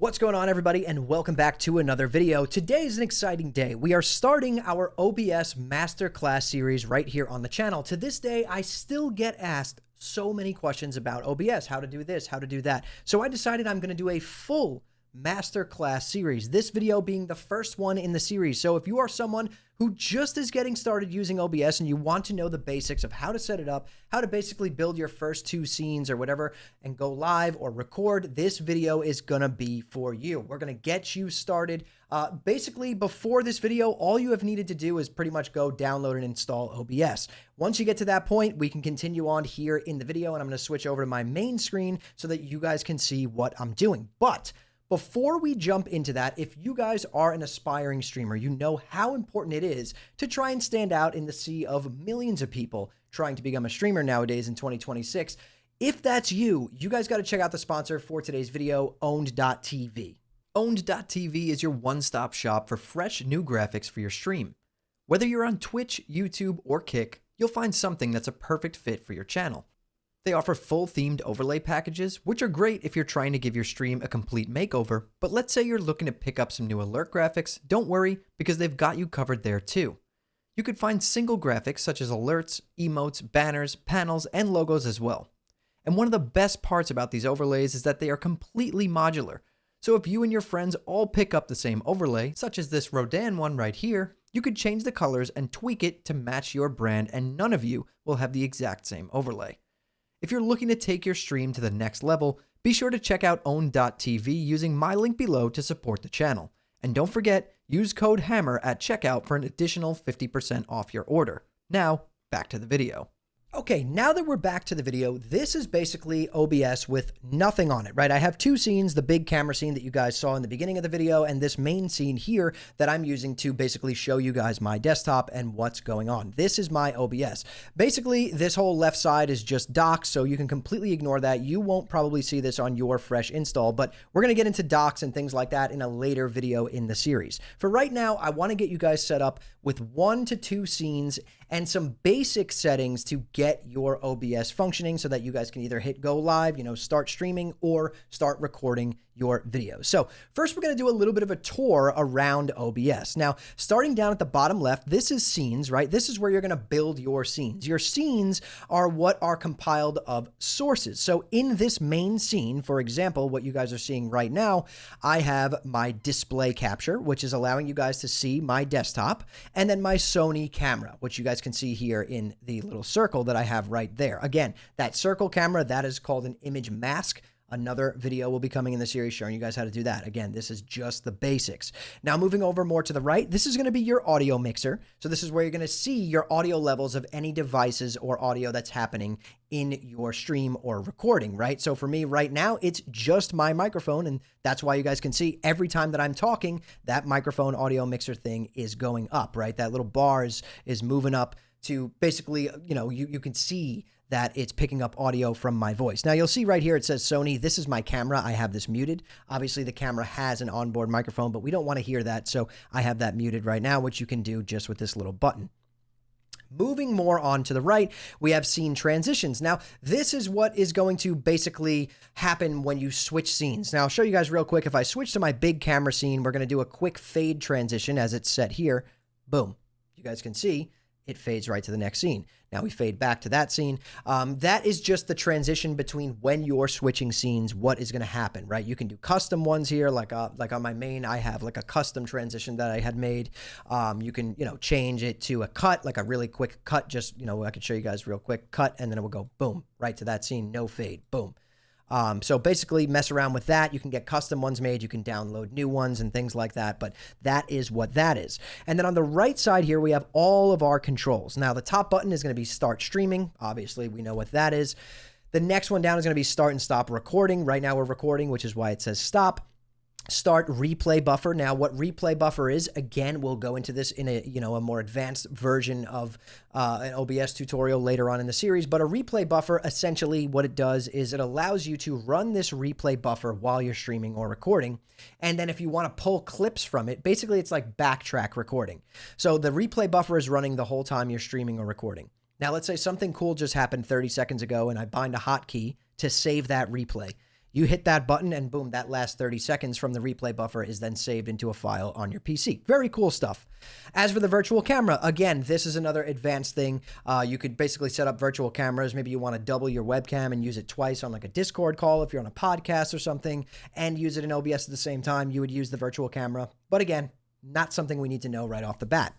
What's going on, everybody, and welcome back to another video. Today is an exciting day. We are starting our OBS Masterclass series right here on the channel. To this day, I still get asked so many questions about OBS, how to do this, how to do that. So I decided I'm going to do a full Masterclass series, this video being the first one in the series. So if you are someone who just is getting started using OBS and you want to know the basics of how to set it up, how to basically build your first two scenes or whatever and go live or record, this video is gonna be for you. We're gonna get you started. Basically, before this video, all you have needed to do is pretty much go download and install OBS. Once you get to that point, we can continue on here in the video, and I'm gonna switch over to my main screen so that you guys can see what I'm doing. But before we jump into that, if you guys are an aspiring streamer, you know how important it is to try and stand out in the sea of millions of people trying to become a streamer nowadays in 2026. If that's you, you guys got to check out the sponsor for today's video, Owned.tv. Owned.tv is your one-stop shop for fresh new graphics for your stream. Whether you're on Twitch, YouTube, or Kick, you'll find something that's a perfect fit for your channel. They offer full themed overlay packages, which are great if you're trying to give your stream a complete makeover, but let's say you're looking to pick up some new alert graphics, don't worry, because they've got you covered there too. You could find single graphics such as alerts, emotes, banners, panels, and logos as well. And one of the best parts about these overlays is that they are completely modular. So if you and your friends all pick up the same overlay, such as this Rodan one right here, you could change the colors and tweak it to match your brand, and none of you will have the exact same overlay. If you're looking to take your stream to the next level, be sure to check out Own.tv using my link below to support the channel. And don't forget, use code HAMMER at checkout for an additional 50% off your order. Now, back to the video. Okay, now that we're back to the video, this is basically OBS with nothing on it, right? I have two scenes, the big camera scene that you guys saw in the beginning of the video, and this main scene here that I'm using to basically show you guys my desktop and what's going on. This is my OBS. Basically, this whole left side is just docs, so you can completely ignore that. You won't probably see this on your fresh install, but we're going to get into docs and things like that in a later video in the series. For right now, I want to get you guys set up with 1 to 2 scenes and some basic settings to get your OBS functioning so that you guys can either hit go live, start streaming, or start recording your videos. So first, we're going to do a little bit of a tour around OBS. Now, starting down at the bottom left, this is scenes, right? This is where you're going to build your scenes. Your scenes are what are compiled of sources. So in this main scene, for example, what you guys are seeing right now, I have my display capture, which is allowing you guys to see my desktop, and then my Sony camera, which you guys can see here in the little circle that I have right there. Again, that circle camera, that is called an image mask. Another video will be coming in the series showing you guys how to do that. Again, this is just the basics. Now, moving over more to the right, this is going to be your audio mixer. So this is where you're going to see your audio levels of any devices or audio that's happening in your stream or recording, right? So for me right now, it's just my microphone, and that's why you guys can see every time that I'm talking, that microphone audio mixer thing is going up, right? That little bar is moving up to basically, you can see that it's picking up audio from my voice. Now you'll see right here, it says Sony. This is my camera. I have this muted. Obviously the camera has an onboard microphone, but we don't want to hear that. So I have that muted right now, which you can do just with this little button. Moving more on to the right, we have scene transitions. Now, this is what is going to basically happen when you switch scenes. Now, I'll show you guys real quick. If I switch to my big camera scene, we're going to do a quick fade transition as it's set here. Boom. You guys can see it fades right to the next scene. Now we fade back to that scene. That is just the transition between when you're switching scenes, what is going to happen, right? You can do custom ones here, like on my main, I have like a custom transition that I had made. You can, change it to a cut, like a really quick cut. Just, I could show you guys real quick cut, and then it will go boom, right to that scene, no fade, boom. So basically mess around with that. You can get custom ones made. You can download new ones and things like that, but that is what that is. And then on the right side here, we have all of our controls. Now the top button is going to be start streaming. Obviously we know what that is. The next one down is going to be start and stop recording. Right now we're recording, which is why it says stop. Start replay buffer. Now what replay buffer is, again, we'll go into this in a more advanced version of an OBS tutorial later on in the series, but a replay buffer, essentially what it does is it allows you to run this replay buffer while you're streaming or recording. And then if you want to pull clips from it, basically it's like backtrack recording. So the replay buffer is running the whole time you're streaming or recording. Now let's say something cool just happened 30 seconds ago and I bind a hotkey to save that replay. You hit that button and boom, that last 30 seconds from the replay buffer is then saved into a file on your PC. Very cool stuff. As for the virtual camera, again, this is another advanced thing. You could basically set up virtual cameras. Maybe you want to double your webcam and use it twice on like a Discord call if you're on a podcast or something, and use it in OBS at the same time. You would use the virtual camera. But again, not something we need to know right off the bat.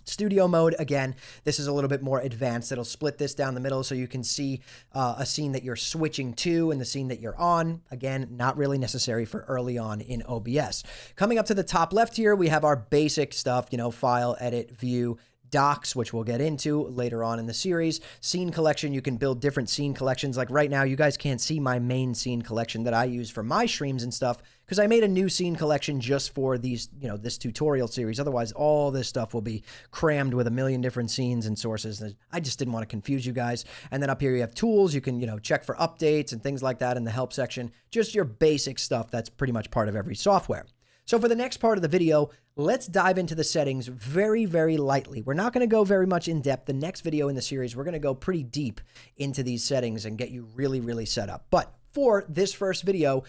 Studio mode, again, this is a little bit more advanced. It'll split this down the middle so you can see a scene that you're switching to and the scene that you're on. Again, not really necessary for early on in OBS. Coming up to the top left here, we have our basic stuff, file, edit, view, docs, which we'll get into later on in the series. Scene collection, you can build different scene collections. Like right now, you guys can't see my main scene collection that I use for my streams and stuff because I made a new scene collection just for these, this tutorial series. Otherwise, all this stuff will be crammed with a million different scenes and sources. I just didn't want to confuse you guys. And then up here, you have tools. You can, check for updates and things like that in the help section. Just your basic stuff that's pretty much part of every software. So for the next part of the video, let's dive into the settings very, very lightly. We're not going to go very much in depth. The next video in the series, we're going to go pretty deep into these settings and get you really, really set up. But for this first video,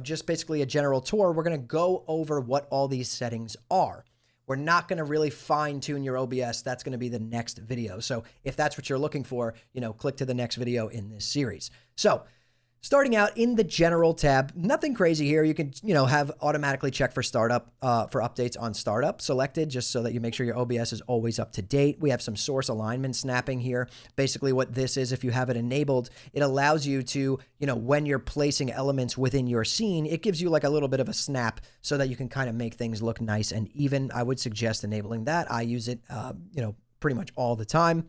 just basically a general tour, we're going to go over what all these settings are. We're not going to really fine tune your OBS. That's going to be the next video. So if that's what you're looking for, click to the next video in this series. So starting out in the general tab, nothing crazy here. You can, have automatically check for startup, for updates on startup selected, just so that you make sure your OBS is always up to date. We have some source alignment snapping here. Basically what this is, if you have it enabled, it allows you to, when you're placing elements within your scene, it gives you like a little bit of a snap so that you can kind of make things look nice and even. I would suggest enabling that. I use it, pretty much all the time.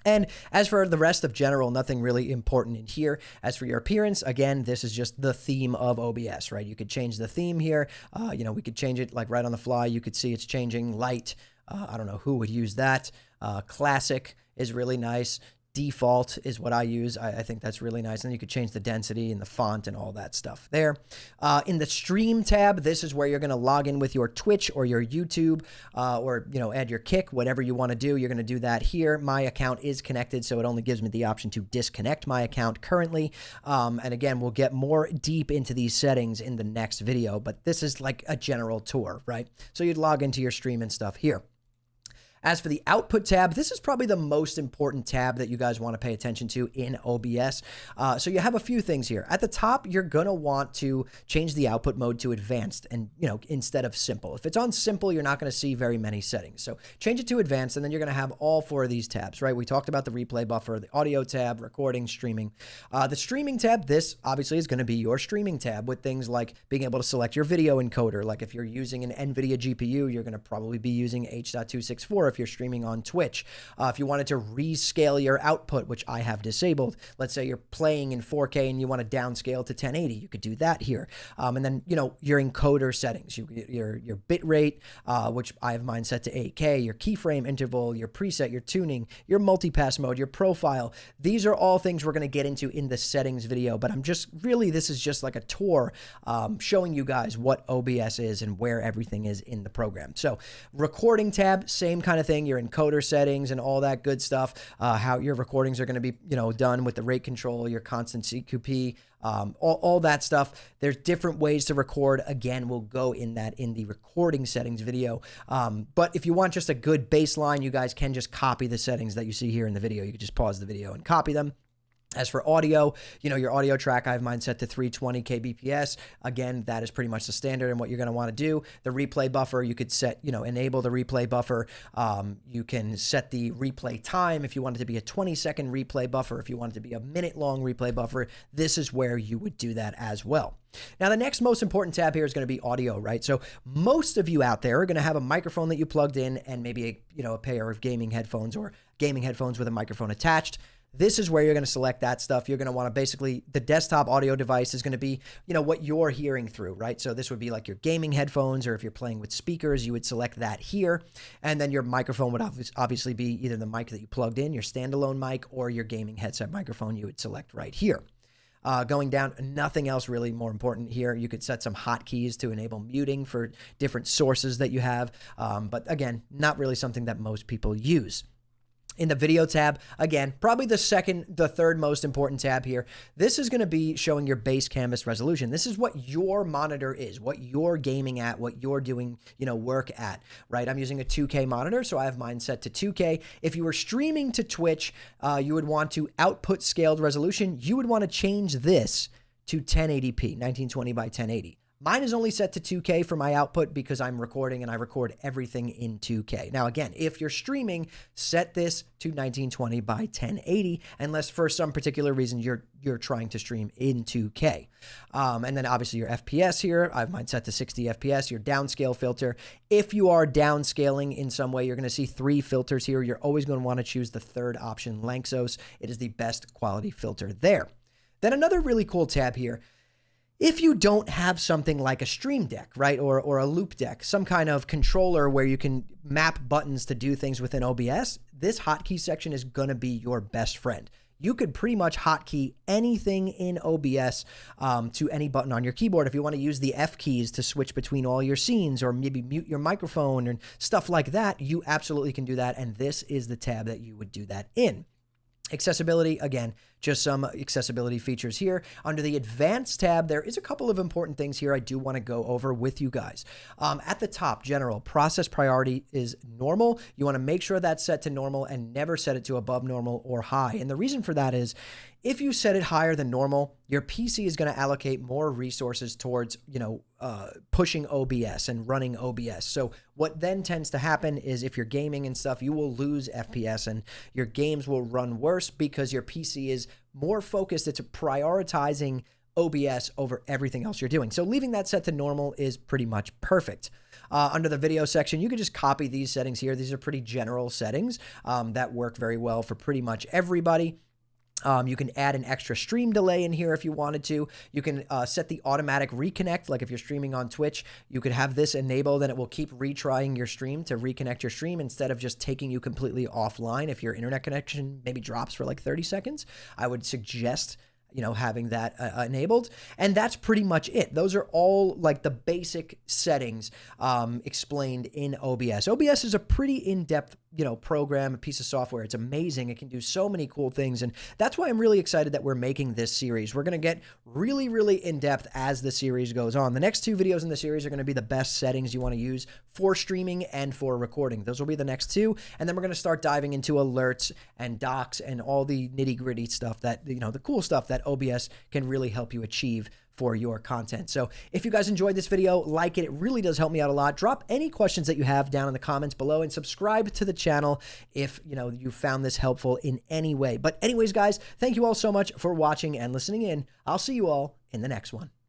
And as for the rest of general, nothing really important in here. As for your appearance, again, this is just the theme of OBS, right? You could change the theme here. We could change it like right on the fly. You could see it's changing light. I don't know who would use that. Classic is really nice. Default is what I use. I think that's really nice. And you could change the density and the font and all that stuff there. In the stream tab, this is where you're going to log in with your Twitch or your YouTube or, add your Kick, whatever you want to do. You're going to do that here. My account is connected, so it only gives me the option to disconnect my account currently. And again, we'll get more deep into these settings in the next video, but this is like a general tour, right? So you'd log into your stream and stuff here. As for the output tab, this is probably the most important tab that you guys want to pay attention to in OBS. So you have a few things here. At the top, you're going to want to change the output mode to advanced and, instead of simple. If it's on simple, you're not going to see very many settings. So change it to advanced, and then you're going to have all four of these tabs, right? We talked about the replay buffer, the audio tab, recording, streaming. The streaming tab, this obviously is going to be your streaming tab with things like being able to select your video encoder. Like if you're using an NVIDIA GPU, you're going to probably be using H.264 if you're streaming on Twitch. If you wanted to rescale your output, which I have disabled, let's say you're playing in 4K and you want to downscale to 1080, you could do that here. And then, your encoder settings, your bit rate, which I have mine set to 8K, your keyframe interval, your preset, your tuning, your multipass mode, your profile. These are all things we're going to get into in the settings video, but this is just like a tour showing you guys what OBS is and where everything is in the program. So recording tab, same kind of thing, your encoder settings and all that good stuff, how your recordings are going to be, done with the rate control, your constant CQP, all that stuff. There's different ways to record. Again, we'll go in the recording settings video. But if you want just a good baseline, you guys can just copy the settings that you see here in the video. You can just pause the video and copy them. As for audio, your audio track, I have mine set to 320 kbps. Again, that is pretty much the standard and what you're going to want to do. The replay buffer, you could set, enable the replay buffer. You can set the replay time if you want it to be a 20-second replay buffer. If you want it to be a minute-long replay buffer, this is where you would do that as well. Now, the next most important tab here is going to be audio, right? So most of you out there are going to have a microphone that you plugged in and maybe a pair of gaming headphones or gaming headphones with a microphone attached. This is where you're going to select that stuff. You're going to want to basically, the desktop audio device is going to be, what you're hearing through, right? So this would be like your gaming headphones, or if you're playing with speakers, you would select that here. And then your microphone would obviously be either the mic that you plugged in, your standalone mic, or your gaming headset microphone you would select right here. Going down, nothing else really more important here. You could set some hotkeys to enable muting for different sources that you have. But again, not really something that most people use. In the video tab, again, probably the third most important tab here. This is going to be showing your base canvas resolution. This is what your monitor is, what you're gaming at, what you're doing, work at, right? I'm using a 2K monitor, so I have mine set to 2K. If you were streaming to Twitch, you would want to output scaled resolution. You would want to change this to 1080p, 1920 by 1080. Mine is only set to 2K for my output because I'm recording and I record everything in 2K. Now, again, if you're streaming, set this to 1920 by 1080, unless for some particular reason you're trying to stream in 2K. And then obviously your FPS here, I have mine set to 60 FPS, your downscale filter. If you are downscaling in some way, you're going to see 3 filters here. You're always going to want to choose the third option, Lanczos. It is the best quality filter there. Then another really cool tab here. If you don't have something like a Stream Deck, right, or a Loop Deck, some kind of controller where you can map buttons to do things within OBS, this hotkey section is going to be your best friend. You could pretty much hotkey anything in OBS to any button on your keyboard. If you want to use the F keys to switch between all your scenes or maybe mute your microphone and stuff like that, you absolutely can do that, and this is the tab that you would do that in. Accessibility, again, just some accessibility features here. Under the Advanced tab, there is a couple of important things here I do want to go over with you guys. At the top, General, process priority is normal. You want to make sure that's set to normal and never set it to above normal or high. And the reason for that is if you set it higher than normal, your PC is going to allocate more resources towards, pushing OBS and running OBS. So what then tends to happen is if you're gaming and stuff, you will lose FPS and your games will run worse because your PC is more focused. It's prioritizing OBS over everything else you're doing. So leaving that set to normal is pretty much perfect. Under the video section, you can just copy these settings here. These are pretty general settings that work very well for pretty much everybody. You can add an extra stream delay in here if you wanted to. You can set the automatic reconnect. Like if you're streaming on Twitch, you could have this enabled and it will keep retrying your stream to reconnect your stream instead of just taking you completely offline. If your internet connection maybe drops for like 30 seconds, I would suggest having that enabled. And that's pretty much it. Those are all like the basic settings explained in OBS. OBS is a pretty in-depth, program, a piece of software. It's amazing. It can do so many cool things. And that's why I'm really excited that we're making this series. We're going to get really, really in-depth as the series goes on. The next 2 videos in the series are going to be the best settings you want to use for streaming and for recording. Those will be the next 2. And then we're going to start diving into alerts and docs and all the nitty-gritty stuff that, the cool stuff that OBS can really help you achieve for your content. So if you guys enjoyed this video, like it. It really does help me out a lot. Drop any questions that you have down in the comments below and subscribe to the channel if you found this helpful in any way. But anyways, guys, thank you all so much for watching and listening in. I'll see you all in the next one.